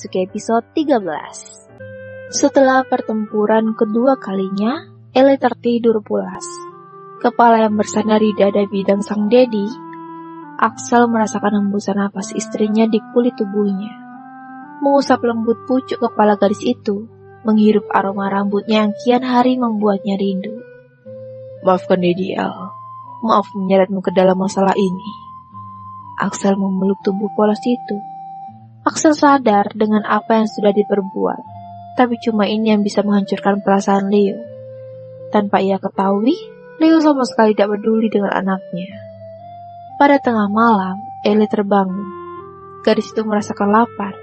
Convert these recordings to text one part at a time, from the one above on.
memasuki episode 13. Setelah pertempuran kedua kalinya, Ellie tertidur pulas. Kepala yang bersandar di dada bidang sang Dedi, Axel merasakan hembusan napas istrinya di kulit tubuhnya. Mengusap lembut pucuk kepala gadis itu, menghirup aroma rambutnya yang kian hari membuatnya rindu. Maafkan Dedi, El. Maaf menyeretmu ke dalam masalah ini. Axel memeluk tubuh polos itu. Axel sadar dengan apa yang sudah diperbuat, tapi cuma ini yang bisa menghancurkan perasaan Leo. Tanpa ia ketahui, Leo sama sekali tidak peduli dengan anaknya. Pada tengah malam, Ellie terbangun. Gadis itu merasakan lapar.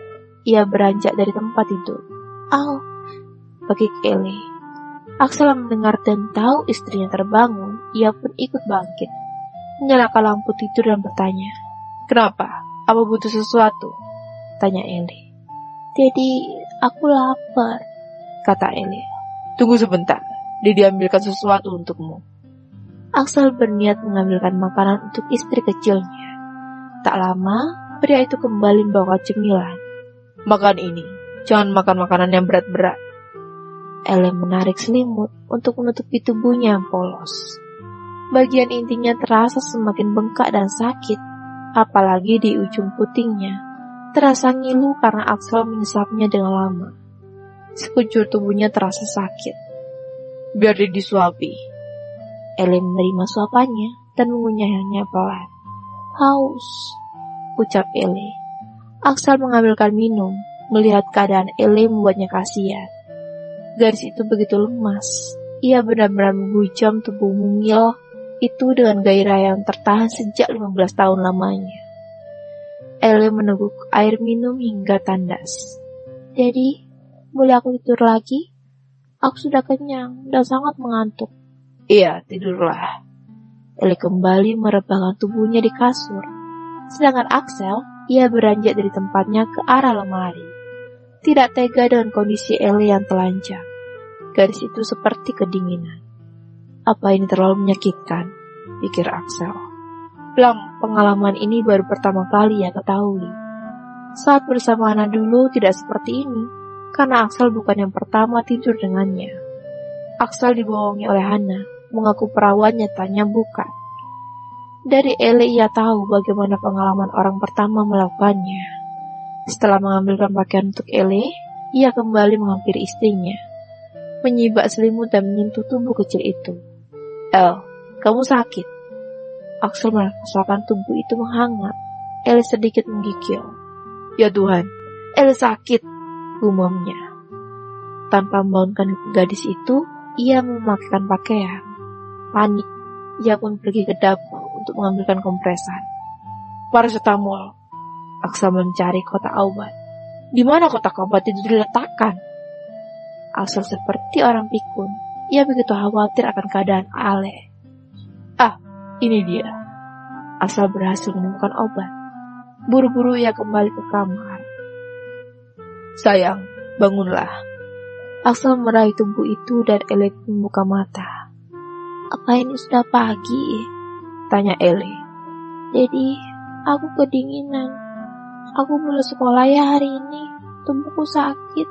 Ia beranjak dari tempat tidur. "Au!" bagi Ellie. Axel mendengar dan tahu istrinya terbangun, ia pun ikut bangkit. Menyalakan lampu tidur dan bertanya, Kenapa? Apa butuh sesuatu? tanya Ellie. "Jadi, aku lapar," kata Ellie. Tunggu sebentar, Dedi ambilkan sesuatu untukmu. Axel berniat mengambilkan makanan untuk istri kecilnya. Tak lama, pria itu kembali membawa cemilan. Makan ini, jangan makan makanan yang berat-berat. Ellie menarik selimut untuk menutupi tubuhnya yang polos. Bagian intinya terasa semakin bengkak dan sakit, apalagi di ujung putingnya. Terasa ngilu karena Axel menyesapnya dengan lama. Sekujur tubuhnya terasa sakit. Biar Dedi disuapi. Ellie menerima suapannya dan mengunyahnya pelan. "Haus," ucap Ellie. Axel mengambilkan minum. Melihat keadaan Ellie membuatnya kasihan. Gadis itu begitu lemas. Ia benar-benar menghujam tubuh mungil itu dengan gairah yang tertahan sejak 15 tahun lamanya. Ellie meneguk air minum hingga tandas. "Jadi, boleh aku tidur lagi? Aku sudah kenyang dan sangat mengantuk." Iya, tidurlah. Ellie kembali merebahkan tubuhnya di kasur. Sedangkan Axel, ia beranjak dari tempatnya ke arah lemari. Tidak tega dengan kondisi Ellie yang telanjang. Gadis itu seperti kedinginan. Apa ini terlalu menyakitkan? Pikir Axel. Pengalaman ini baru pertama kali ia ketahui. Saat bersama Hana dulu tidak seperti ini, karena Axel bukan yang pertama tidur dengannya. Axel dibohongi oleh Hana, mengaku perawan, nyatanya bukan. Dari Ellie ia tahu bagaimana pengalaman orang pertama melakukannya. Setelah mengambilkan pakaian untuk Ellie, ia kembali menghampiri istrinya, menyibak selimut dan menyentuh tubuh kecil itu. "El, kamu sakit?" Axel merasakan tubuh itu menghangat. Ellie sedikit menggigil. Ya Tuhan, "Ellie sakit," gumamnya. Tanpa membangunkan gadis itu, ia memakaikan pakaian. Panik, ia pun pergi ke dapur untuk mengambilkan kompresan. paracetamol. Axel mencari kotak obat. Di mana kotak obat itu diletakkan? Axel seperti orang pikun. Ia begitu khawatir akan keadaan Ale. Ini dia. Axel berhasil menemukan obat. Buru-buru ia kembali ke kamar. Sayang, bangunlah. Axel meraih tubuh itu dan Ellie membuka mata. "Apa ini sudah pagi?" tanya Ellie. "Jadi, aku kedinginan. Aku belum sekolah ya hari ini. Tubuhku sakit,"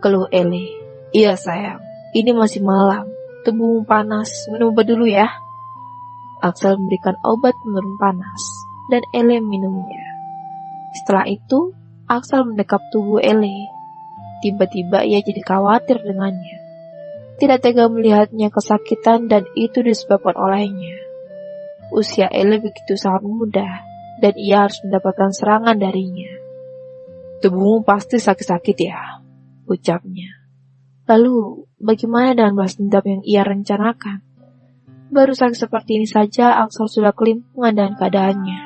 keluh Ellie. Iya sayang, "Ini masih malam. Tubuhmu panas. Minum obat dulu ya." Axel memberikan obat penurun panas, dan Ellie minumnya. Setelah itu, Axel mendekap tubuh Ellie. Tiba-tiba ia jadi khawatir dengannya. Tidak tega melihatnya kesakitan dan itu disebabkan olehnya. Usia Ellie begitu sangat muda, dan ia harus mendapatkan serangan darinya. "Tubuhmu pasti sakit-sakit ya," ucapnya. Lalu, bagaimana dengan balas dendam yang ia rencanakan? Baru sakit seperti ini saja, Axel sudah kelimpungan dengan keadaannya.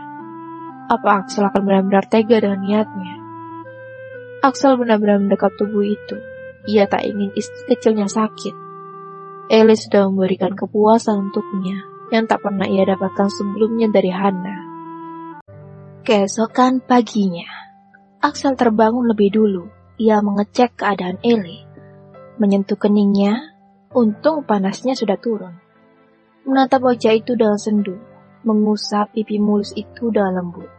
Apa Axel akan benar-benar tega dengan niatnya? Axel benar-benar mendekap tubuh itu. Ia tak ingin istri kecilnya sakit. Ellie sudah memberikan kepuasan untuknya, yang tak pernah ia dapatkan sebelumnya dari Hana. Keesokan paginya, Axel terbangun lebih dulu. Ia mengecek keadaan Ellie. Menyentuh keningnya, untung panasnya sudah turun. Menatap wajah itu dengan sendu, mengusap pipi mulus itu dengan lembut.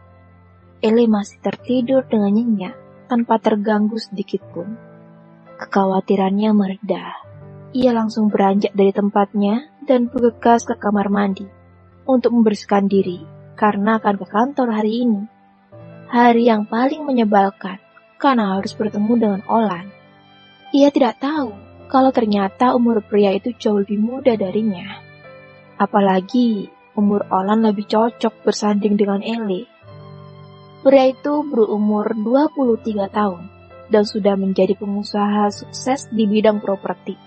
Ellie masih tertidur dengan nyenyak. tanpa terganggu sedikit pun. Kekhawatirannya mereda. Ia langsung beranjak dari tempatnya dan bergegas ke kamar mandi untuk membersihkan diri karena akan ke kantor hari ini. Hari yang paling menyebalkan karena harus bertemu dengan Olan. Ia tidak tahu kalau ternyata umur pria itu jauh lebih muda darinya. Apalagi umur Olan lebih cocok bersanding dengan Ele. Pria itu berumur 23 tahun dan sudah menjadi pengusaha sukses di bidang properti.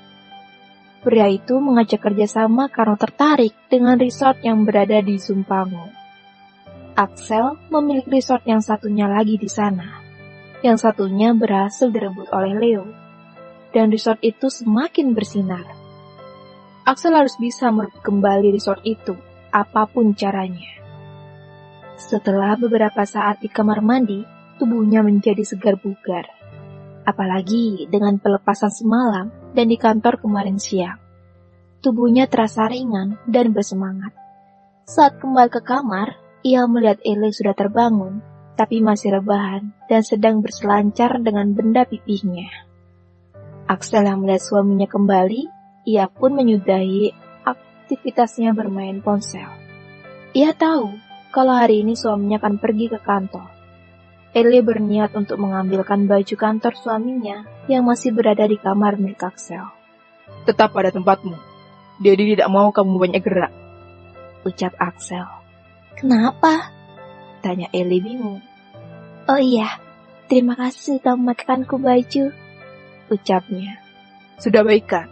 Pria itu mengajak kerjasama karena tertarik dengan resort yang berada di Zumpango. Axel memiliki resort yang satunya lagi di sana. Yang satunya berhasil direbut oleh Leo. Dan resort itu semakin bersinar. Axel harus bisa merebut kembali resort itu, apapun caranya. Setelah beberapa saat di kamar mandi, tubuhnya menjadi segar bugar. Apalagi dengan pelepasan semalam dan di kantor kemarin siang. Tubuhnya terasa ringan dan bersemangat. Saat kembali ke kamar, ia melihat Ele sudah terbangun, tapi masih rebahan dan sedang berselancar dengan benda pipihnya. Axel yang melihat suaminya kembali, ia pun menyudahi aktivitasnya bermain ponsel. Ia tahu kalau hari ini suaminya akan pergi ke kantor. Ele berniat untuk mengambilkan baju kantor suaminya yang masih berada di kamar milik Axel. Tetap pada tempatmu. Daddy tidak mau kamu banyak gerak, ucap Axel. Kenapa? Tanya Ele bingung. Oh iya, terima kasih telah memakai baju, ucapnya. Sudah baikkan?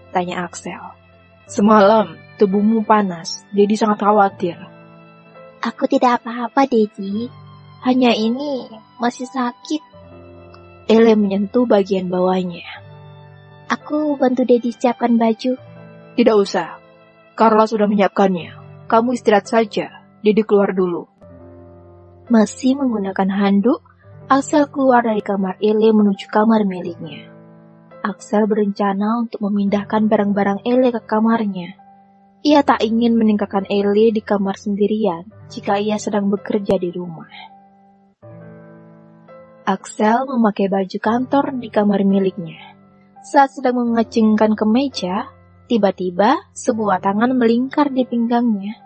Tanya Axel. Semalam tubuhmu panas, Daddy sangat khawatir. Aku tidak apa-apa, Daddy. Hanya ini masih sakit. Ele menyentuh bagian bawahnya. Aku bantu Daddy siapkan baju. Tidak usah. Carla sudah menyiapkannya. Kamu istirahat saja. Daddy keluar dulu. Masih menggunakan handuk, Axel keluar dari kamar Ele menuju kamar miliknya. Axel berencana untuk memindahkan barang-barang Ele ke kamarnya. Ia tak ingin meninggalkan Ele di kamar sendirian jika ia sedang bekerja di rumah. Axel memakai baju kantor di kamar miliknya. Saat sedang mengecingkan kemeja, tiba-tiba sebuah tangan melingkar di pinggangnya.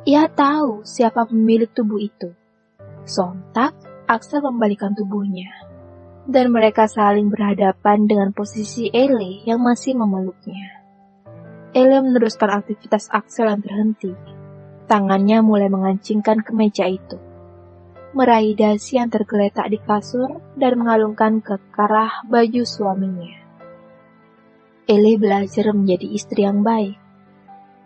Ia tahu siapa pemilik tubuh itu. Sontak, Axel membalikkan tubuhnya. Dan mereka saling berhadapan dengan posisi Ele yang masih memeluknya. Ele meneruskan aktivitas Axel yang terhenti. Tangannya mulai mengancingkan kemeja itu. Meraih dasi yang tergeletak di kasur dan mengalungkan ke arah baju suaminya. Ele belajar menjadi istri yang baik.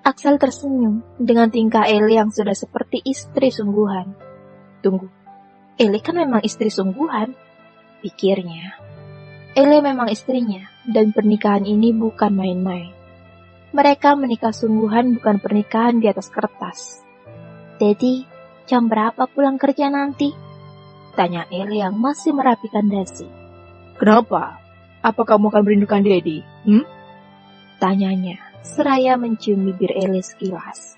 Axel tersenyum dengan tingkah Ele yang sudah seperti istri sungguhan. Tunggu, Ele kan memang istri sungguhan, pikirnya. Ele memang istrinya dan pernikahan ini bukan main-main. Mereka menikah sungguhan, bukan pernikahan di atas kertas. Daddy, jam berapa pulang kerja nanti? Tanya Ele yang masih merapikan dasi. Kenapa? Apa kamu akan merindukan Daddy? Tanyanya, seraya mencium bibir Ele sekilas.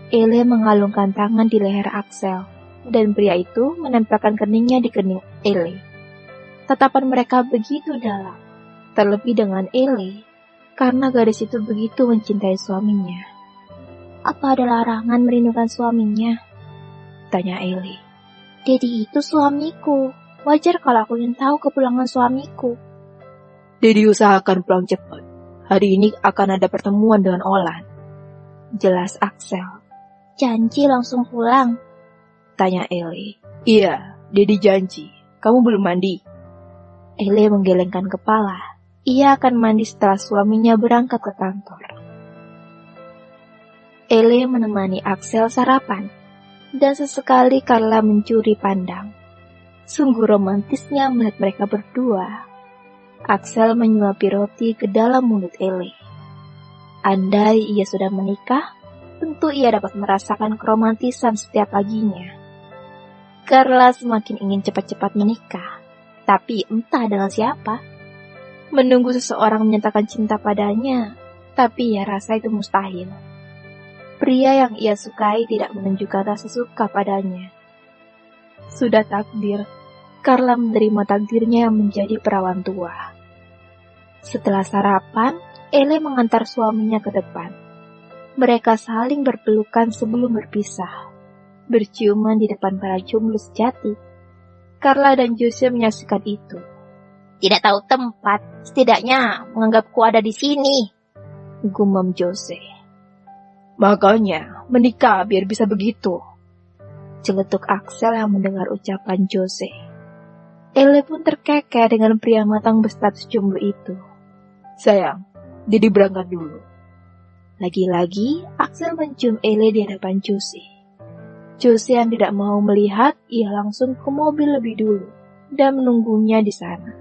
Ele mengalungkan tangan di leher Axel, dan pria itu menempelkan keningnya di kening Ele. Tatapan mereka begitu dalam, terlebih dengan Ele, karena gadis itu begitu mencintai suaminya. Apa ada larangan merindukan suaminya? Tanya Ele. Daddy itu suamiku. Wajar kalau aku ingin tahu kepulangan suamiku. Daddy usahakan pulang cepat. Hari ini akan ada pertemuan dengan Olan. Jelas Axel. Janji langsung pulang? Tanya Ele. Iya, Daddy janji. Kamu belum mandi? Ele menggelengkan kepala. Ia akan mandi setelah suaminya berangkat ke kantor. Ele menemani Axel sarapan, dan sesekali Carla mencuri pandang. Sungguh romantisnya melihat mereka berdua. Axel menyuapi roti ke dalam mulut Ele. Andai ia sudah menikah, tentu ia dapat merasakan keromantisan setiap paginya. Carla semakin ingin cepat-cepat menikah, tapi entah dengan siapa. Menunggu seseorang menyatakan cinta padanya, tapi ia rasa itu mustahil. Pria yang ia sukai tidak menunjukkan rasa suka padanya. Sudah takdir, Carla menerima takdirnya yang menjadi perawan tua. Setelah sarapan, Ele mengantar suaminya ke depan. Mereka saling berpelukan sebelum berpisah, berciuman di depan para jomblo sejati. Carla dan Jose menyaksikan itu. Tidak tahu tempat, setidaknya menganggapku ada di sini, gumam Jose. Makanya, menikah biar bisa begitu, celetuk Axel yang mendengar ucapan Jose. Ele pun terkekeh dengan pria matang berstatus jomblo itu. Sayang, Didi berangkat dulu. Lagi-lagi, Axel mencium Ele di hadapan Jose. Jose yang tidak mau melihat, ia langsung ke mobil lebih dulu dan menunggunya di sana.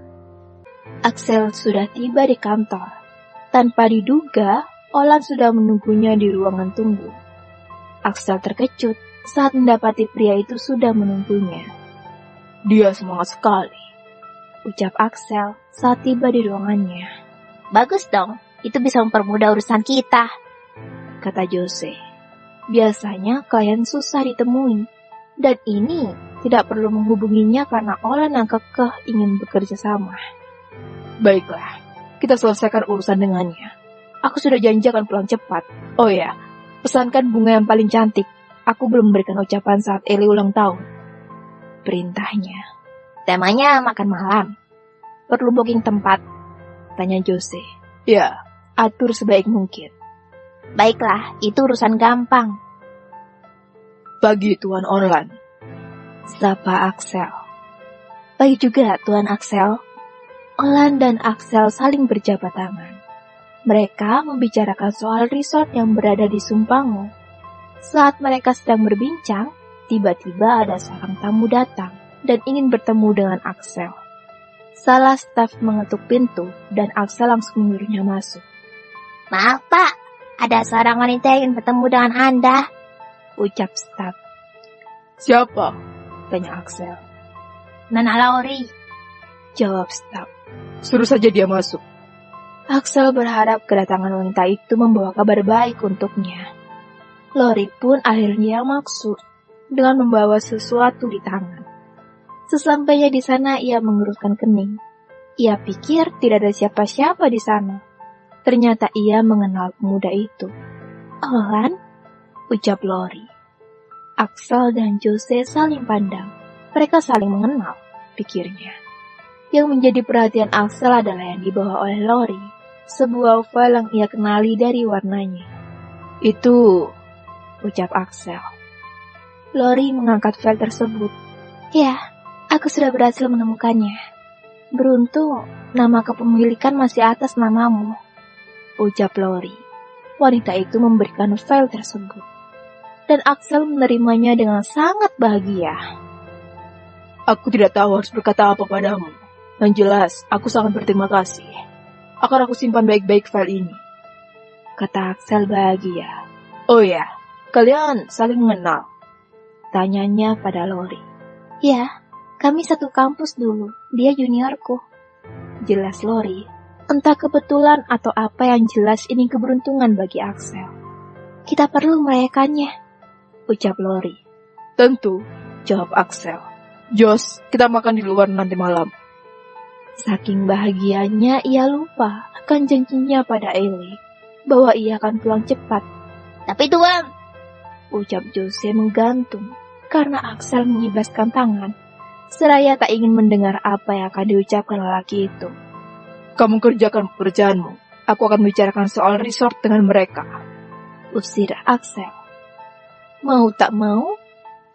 Axel sudah tiba di kantor. Tanpa diduga, Olan sudah menunggunya di ruangan tunggu. Axel terkejut saat mendapati pria itu sudah menunggunya. Dia semangat sekali, ucap Axel saat tiba di ruangannya. Bagus dong, itu bisa mempermudah urusan kita, kata Jose. Biasanya klien susah ditemui, dan ini tidak perlu menghubunginya karena Olan yang kekeh ingin bekerja sama. Baiklah, kita selesaikan urusan dengannya. Aku sudah janji akan pulang cepat. Oh ya, pesankan bunga yang paling cantik. Aku belum memberikan ucapan saat Eli ulang tahun, perintahnya. Temanya makan malam. Perlu booking tempat? Tanya Jose. Ya, atur sebaik mungkin. Baiklah, itu urusan gampang. Pagi Tuan Orlan, sapa Axel. Pagi juga Tuan Axel. Olan dan Axel saling berjabat tangan. Mereka membicarakan soal resort yang berada di Sumpango. Saat mereka sedang berbincang, tiba-tiba ada seorang tamu datang dan ingin bertemu dengan Axel. Salah staf mengetuk pintu dan Axel langsung menyuruhnya masuk. Maaf Pak, ada seorang wanita yang ingin bertemu dengan Anda, ucap staf. Siapa? Tanya Axel. Nona Lauri, jawab staf. Suruh saja dia masuk. Axel berharap kedatangan wanita itu membawa kabar baik untuknya. Lori pun akhirnya maksud dengan membawa sesuatu di tangan. Sesampainya di sana ia mengerutkan kening. Ia pikir tidak ada siapa-siapa di sana. Ternyata ia mengenal pemuda itu. Olan, ucap Lori. Axel dan Jose saling pandang. Mereka saling mengenal, pikirnya. Yang menjadi perhatian Axel adalah yang dibawa oleh Lori, sebuah file yang ia kenali dari warnanya. Itu, ucap Axel. Lori mengangkat file tersebut. Ya, aku sudah berhasil menemukannya. Beruntung, nama kepemilikan masih atas namamu, ucap Lori. Wanita itu memberikan file tersebut. Dan Axel menerimanya dengan sangat bahagia. Aku tidak tahu harus berkata apa padamu. Yang jelas, aku sangat berterima kasih. Akan aku simpan baik-baik file ini, kata Axel bahagia. Oh ya, kalian saling mengenal? Tanyanya pada Lori. Ya, kami satu kampus dulu, dia juniorku, jelas Lori. Entah kebetulan atau apa yang jelas ini keberuntungan bagi Axel. Kita perlu merayakannya, ucap Lori. Tentu, jawab Axel. Jos, kita makan di luar nanti malam. Saking bahagianya ia lupa akan janjinya pada Eli bahwa ia akan pulang cepat. Tapi Tuan, ucap Jose menggantung karena Axel menyibaskan tangan, seraya tak ingin mendengar apa yang akan diucapkan lelaki itu. Kamu kerjakan pekerjaanmu. Aku akan bicarakan soal resort dengan mereka, usir Axel. Mau tak mau,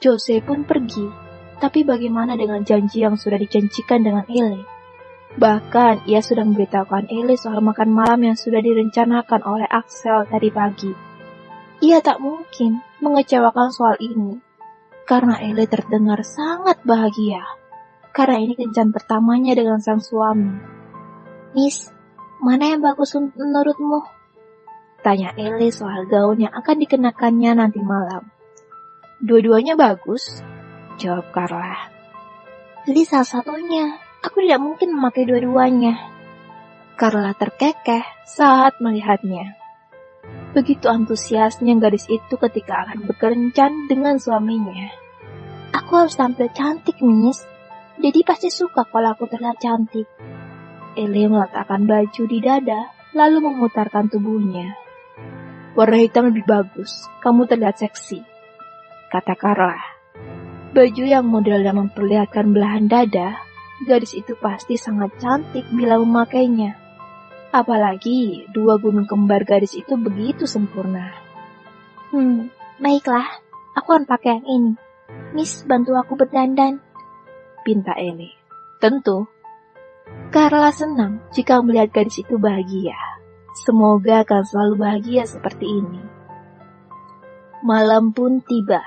Jose pun pergi. Tapi bagaimana dengan janji yang sudah dijanjikan dengan Eli? Bahkan ia sudah memberitahukan Eli soal makan malam yang sudah direncanakan oleh Axel tadi pagi. Ia tak mungkin mengecewakan soal ini, karena Eli terdengar sangat bahagia, karena ini kencan pertamanya dengan sang suami. Miss, mana yang bagus menurutmu? Tanya Eli soal gaun yang akan dikenakannya nanti malam. Dua-duanya bagus, jawab Carla. Pilih salah satunya. Aku tidak mungkin memakai dua-duanya. Carla terkekeh saat melihatnya. Begitu antusiasnya gadis itu ketika akan berkencan dengan suaminya. Aku harus tampil cantik, Miss. Jadi pasti suka kalau aku terlihat cantik. Ellie meletakkan baju di dada, lalu memutarkan tubuhnya. Warna hitam lebih bagus, kamu terlihat seksi, kata Carla. Baju yang modelnya memperlihatkan belahan dada, gadis itu pasti sangat cantik bila memakainya. Apalagi dua gunung kembar gadis itu begitu sempurna. Baiklah, aku akan pakai yang ini. Miss, bantu aku berdandan, pinta Ellie. Tentu. Carla senang jika melihat gadis itu bahagia. Semoga akan selalu bahagia seperti ini. Malam pun tiba.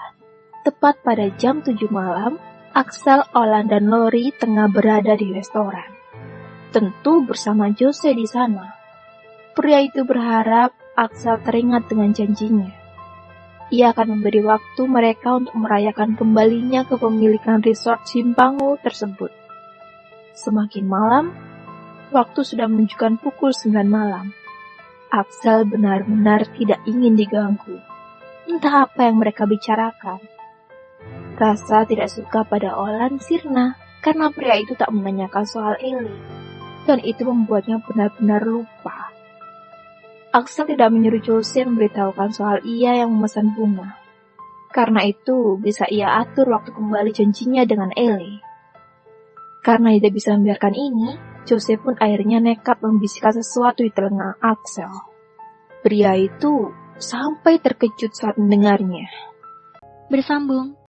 Tepat pada jam 7 malam, Axel, Olan, dan Lori tengah berada di restoran. Tentu bersama Jose di sana. Pria itu berharap Axel teringat dengan janjinya. Ia akan memberi waktu mereka untuk merayakan kembalinya kepemilikan resort Simpangu tersebut. Semakin malam, waktu sudah menunjukkan pukul 9 malam. Axel benar-benar tidak ingin diganggu. Entah apa yang mereka bicarakan. Rasa tidak suka pada Olan sirna karena pria itu tak menanyakan soal Ellie. Dan itu membuatnya benar-benar lupa. Axel tidak menyuruh Jose memberitahukan soal ia yang memesan bunga. Karena itu bisa ia atur waktu kembali janjinya dengan Ellie. Karena tidak bisa membiarkan ini, Jose pun akhirnya nekat membisikkan sesuatu di telinga Axel. Pria itu sampai terkejut saat mendengarnya. Bersambung